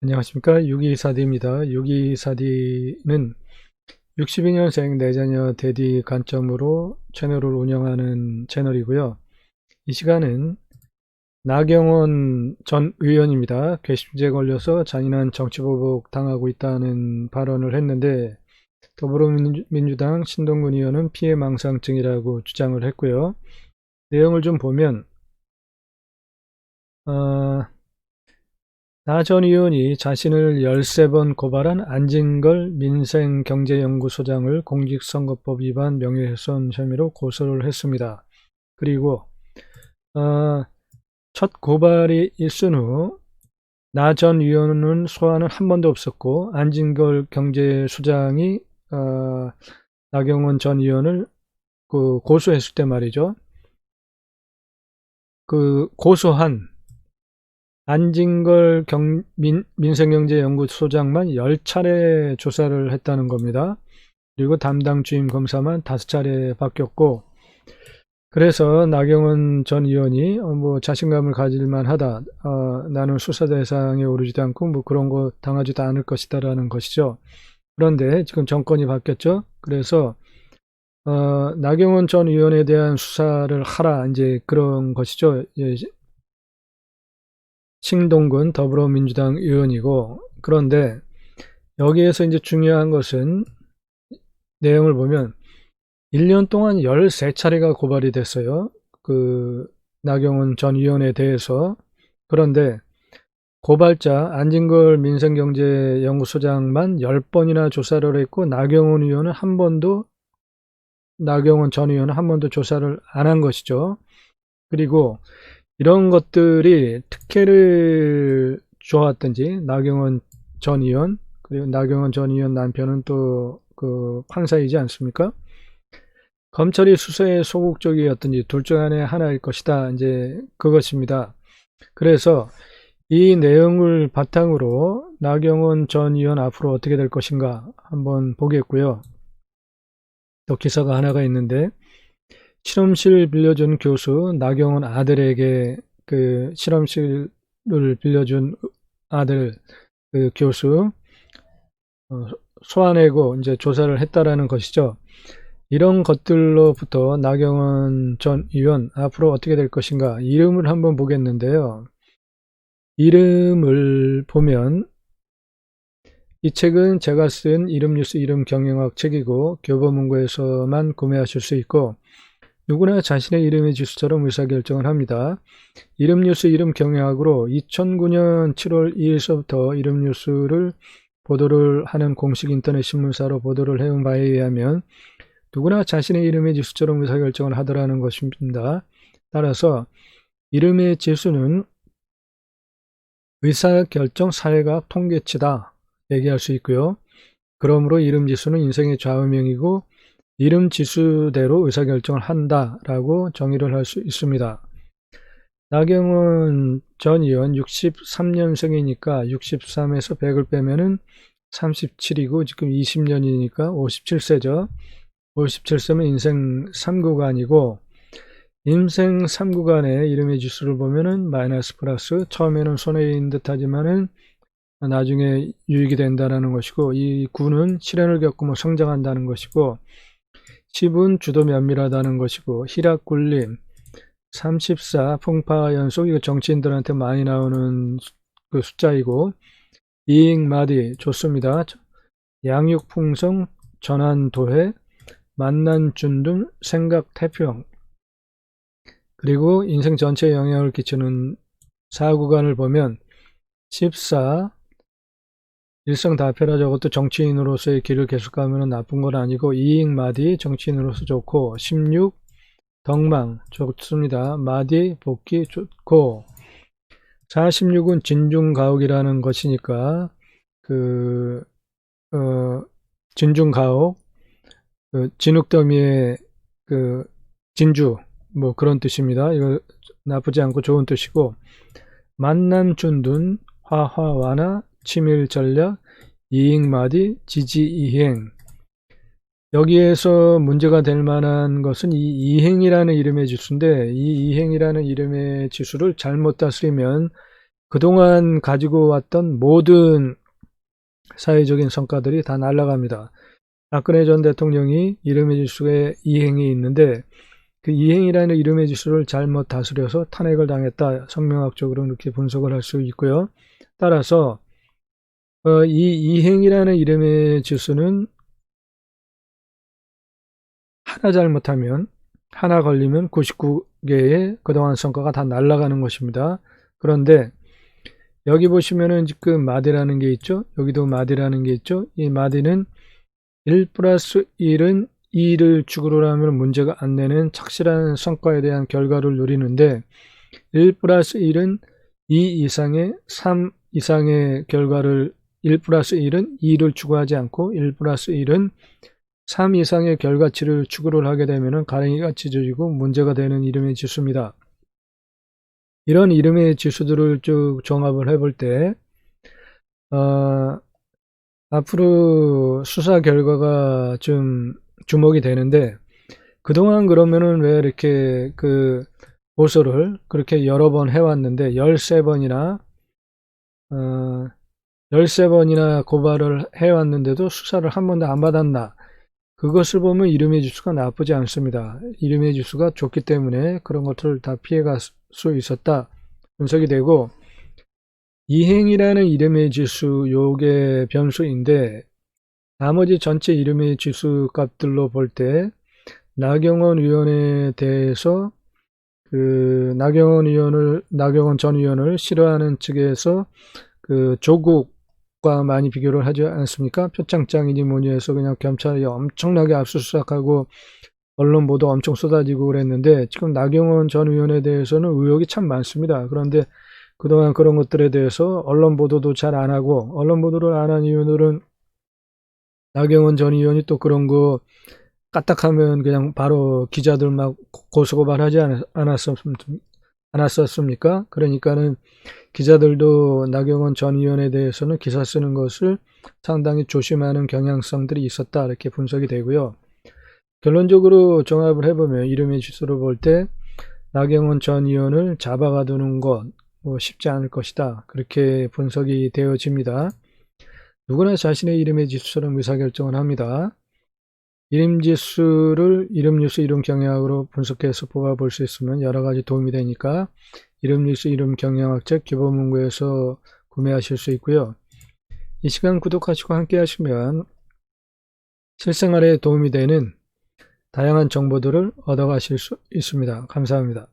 안녕하십니까. 6224D입니다. 6224D는 62년생 내자녀 대디 관점으로 채널을 운영하는 채널이고요. 이 시간은 나경원 전 의원입니다. 괘씸죄 걸려서 잔인한 정치보복 당하고 있다는 발언을 했는데 더불어민주당 신동근 의원은 피해망상증이라고 주장을 했고요. 내용을 좀 보면 나 전 의원이 자신을 13번 고발한 안진걸 민생경제연구소장을 공직선거법 위반 명예훼손 혐의로 고소를 했습니다. 그리고 첫 고발이 있은 후 나 전 의원은 소환은 한 번도 없었고 안진걸 경제소장이 나경원 전 의원을 고소했을 때 말이죠. 그 고소한 안진걸 민생경제연구소장만 10차례 조사를 했다는 겁니다. 그리고 담당 주임 검사만 5차례 바뀌었고, 그래서 나경원 전 의원이 뭐 자신감을 가질만 하다, 나는 수사 대상에 오르지도 않고 뭐 그런 거 당하지도 않을 것이다 라는 것이죠. 그런데 지금 정권이 바뀌었죠. 그래서 나경원 전 의원에 대한 수사를 하라, 이제 그런 것이죠. 예, 신동근 더불어민주당 의원이고, 그런데 여기에서 이제 중요한 것은 내용을 보면 1년 동안 13차례가 고발이 됐어요. 그 나경원 전 의원에 대해서. 그런데 고발자 안진걸 민생경제연구소장만 10번이나 조사를 했고 나경원 전 의원은 한 번도 조사를 안 한 것이죠. 그리고 이런 것들이 특혜를 주어왔든지 나경원 전 의원, 그리고 나경원 전 의원 남편은 또 그 판사이지 않습니까? 검찰이 수사에 소극적이었든지 둘 중 안에 하나일 것이다, 이제 그것입니다. 그래서 이 내용을 바탕으로 나경원 전 의원 앞으로 어떻게 될 것인가 한번 보겠고요. 또 기사가 하나가 있는데, 실험실 빌려준 교수 나경원 아들에게 그 실험실을 빌려준 아들 그 교수 소환하고 이제 조사를 했다라는 것이죠. 이런 것들로부터 나경원 전 의원 앞으로 어떻게 될 것인가, 이름을 한번 보겠는데요. 이름을 보면 이 책은 제가 쓴 이름뉴스 이름경영학 책이고 교보문고에서만 구매하실 수 있고 누구나 자신의 이름의 지수처럼 의사결정을 합니다. 이름뉴스 이름경영학으로 2009년 7월 2일서부터 이름뉴스를 보도를 하는 공식 인터넷 신문사로 보도를 해온 바에 의하면 누구나 자신의 이름의 지수처럼 의사결정을 하더라는 것입니다. 따라서 이름의 지수는 의사결정 사회과학 통계치다 얘기할 수 있고요. 그러므로 이름 지수는 인생의 좌우명이고 이름 지수대로 의사결정을 한다라고 정의를 할 수 있습니다. 나경원 전 의원 63년생이니까 63에서 100을 빼면은 37이고 지금 20년이니까 57세죠. 57세면 인생 3구간이고 인생 3구간의 이름의 지수를 보면은 마이너스 플러스, 처음에는 손해인 듯 하지만은 나중에 유익이 된다는 것이고, 이 9는 시련을 겪으며 성장한다는 것이고, 10은 주도 면밀하다는 것이고, 희락굴림, 34 풍파연속, 이거 정치인들한테 많이 나오는 그 숫자이고, 이익마디 좋습니다. 양육풍성, 전환도회, 만난준둔, 생각태평, 그리고 인생 전체에 영향을 끼치는 4구간을 보면 14 일성다패라, 저것도 정치인으로서의 길을 계속 가면 나쁜 건 아니고 이익마디 정치인으로서 좋고, 16 덕망 좋습니다. 마디 복귀 좋고, 46은 진중가옥이라는 것이니까 진중가옥, 진흙더미의 진주, 뭐 그런 뜻입니다. 이거 나쁘지 않고 좋은 뜻이고, 만남준둔, 화화완화, 치밀전략, 이익마디, 지지이행. 여기에서 문제가 될 만한 것은 이 이행이라는 이름의 지수인데, 이 이행이라는 이름의 지수를 잘못 다스리면 그동안 가지고 왔던 모든 사회적인 성과들이 다 날아갑니다. 박근혜 전 대통령이 이름의 지수에 이행이 있는데 그 이행이라는 이름의 지수를 잘못 다스려서 탄핵을 당했다. 성명학적으로 이렇게 분석을 할 수 있고요. 따라서 이 이행이라는 이름의 지수는 하나 잘못하면 하나 걸리면 99개의 그동안 성과가 다 날아가는 것입니다. 그런데 여기 보시면은 지금 마디라는 게 있죠. 여기도 마디라는 게 있죠. 이 마디는 1 플러스 1은 2를 축으로 하면 문제가 안 되는 착실한 성과에 대한 결과를 누리는데 1 플러스 1은 2 이상의 3 이상의 결과를 1 플러스 1은 2를 추구하지 않고 1 플러스 1은 3 이상의 결과치를 추구를 하게 되면 가랭이가 찢어지고 문제가 되는 이름의 지수입니다. 이런 이름의 지수들을 쭉 종합을 해볼 때 앞으로 수사 결과가 좀 주목이 되는데 그동안 그러면은 왜 이렇게 그 고소를 그렇게 여러 번 해왔는데 13번이나 13번이나 고발을 해왔는데도 수사를 한 번도 안 받았나? 그것을 보면 이름의 지수가 나쁘지 않습니다. 이름의 지수가 좋기 때문에 그런 것들을 다 피해갈 수 있었다 분석이 되고, 이행이라는 이름의 지수 요게 변수인데 나머지 전체 이름의 지수 값들로 볼 때 나경원 의원에 대해서 그 나경원 전 의원을 싫어하는 측에서 그 조국과 많이 비교를 하지 않습니까? 표창장이니 뭐니 해서 그냥 검찰이 엄청나게 압수수색하고 언론 보도 엄청 쏟아지고 그랬는데 지금 나경원 전 의원에 대해서는 의혹이 참 많습니다. 그런데 그동안 그런 것들에 대해서 언론 보도도 잘 안 하고, 언론 보도를 안 한 이유들은 나경원 전 의원이 또 그런 거 까딱하면 그냥 바로 기자들 막 고소고발하지 않았었습니까? 그러니까는 기자들도 나경원 전 의원에 대해서는 기사 쓰는 것을 상당히 조심하는 경향성들이 있었다 이렇게 분석이 되고요. 결론적으로 종합을 해보면 이름의 지수로 볼 때 나경원 전 의원을 잡아가두는 것 쉽지 않을 것이다 그렇게 분석이 되어집니다. 누구나 자신의 이름의 지수처럼 의사결정을 합니다. 이름지수를 이름뉴스 이름 경영학으로 분석해서 뽑아볼 수 있으면 여러가지 도움이 되니까 이름뉴스 이름 경영학책 기본문구에서 구매하실 수 있고요. 이 시간 구독하시고 함께 하시면 실생활에 도움이 되는 다양한 정보들을 얻어가실 수 있습니다. 감사합니다.